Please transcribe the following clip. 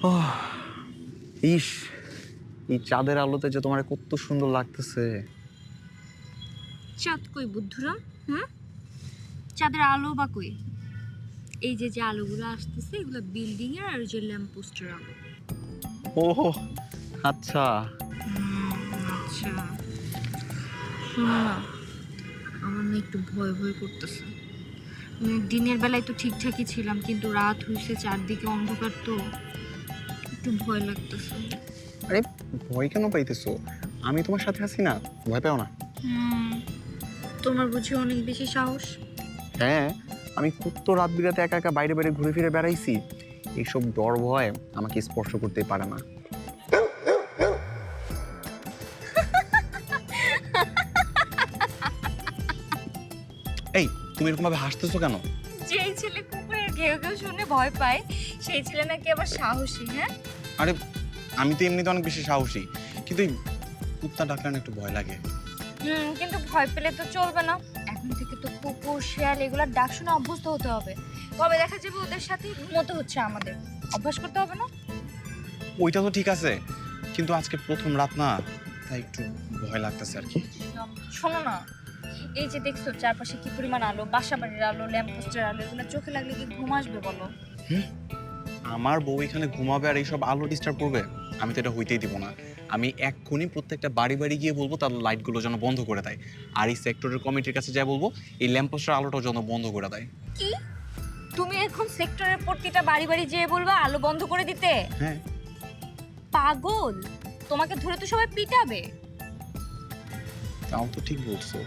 ওহ, ইস, এই চাঁদের আলোতে যে তোমার কত সুন্দর লাগতেছে। চাঁদ কই বুদ্ধুরাম? হুম, চাঁদের আলো বা কই? এই যে যে আলোগুলো আসতেছে এগুলো বিল্ডিং এর আর ওই যে ল্যাম্প পোস্টের আলো। ওহ, আচ্ছা। আচ্ছা, শোনো না, আমার না একটু ভয় ভয় করতেছে। দিনের বেলায় তো ঠিকঠাকই ছিলাম, কিন্তু রাত হইছে, চারদিকে অন্ধকার, তো একটু ভয় লাগতেছে। আরে, ভয় কেন পাইতেছো? আমি তোমার সাথে আছি না, ভয় পেও না। হুম, তোমার বুঝি অনেক বেশি সাহস? হ্যাঁ, আমি কত রাত বিরাতে একা একা বাইরে বাইরে ঘুরে ফিরে বেড়াইছি। এইসব ডর ভয় আমাকে স্পর্শ করতেই পারে না। এই, তুমি এরকম ভাবে হাসতেছো কেন? যেই ছেলে কুকুরের ঘেউ ঘেউ শুনে ভয় পায়, সেই ছেলে নাকি আবার সাহসী। হ্যাঁ, আরে, আমি তো এমনিতে অনেক বেশি সাহসী, কিন্তু এই কুত্তা ডাকলে না একটু ভয় লাগে। কিন্তু ভয় পেলে তো চলবে না। এখন থেকে তো কুকুর শিয়াল এগুলোর ডাক শুনে অভ্যস্ত হতে হবে। তবে দেখা যাবে ওদের সাথে ঘুমোতে হচ্ছে আমাদের। অভ্যাস করতে হবে না? ওইটা তো ঠিক আছে, কিন্তু আজকে প্রথম রাত না, তাই একটু ভয় লাগতেছে আর কি। শোনো না, এই যে দেখছো চারপাশে কি পরিমাণ আলো, বাসা বাড়ির আলো, ল্যাম্প পোস্টের আলো, এগুলো চোখে লাগলে কি ঘুম আসবে বলো? আমার বউ এখানে ঘুমাবে আর এইসব আলো ডিস্টার্ব করবে? আমি তো এটা হইতেই দিব না। আমি এক্ষুনি প্রত্যেকটা বাড়ি বাড়ি গিয়ে বলবো তার লাইটগুলো যেন বন্ধ করে দেয়। আর এই সেক্টরের কমিটির কাছে যা বলবো, এই ল্যাম্পপোস্টের আলোটাও যেন বন্ধ করে দেয়। কি? তুমি এখন সেক্টরের প্রতিটা বাড়ি বাড়ি যেয়ে বলবা আলো বন্ধ করে দিতে? হ্যাঁ, পাগল! তোমাকে ধরে তো সবাই পিটাবে। তাও তো ঠিক বলছো।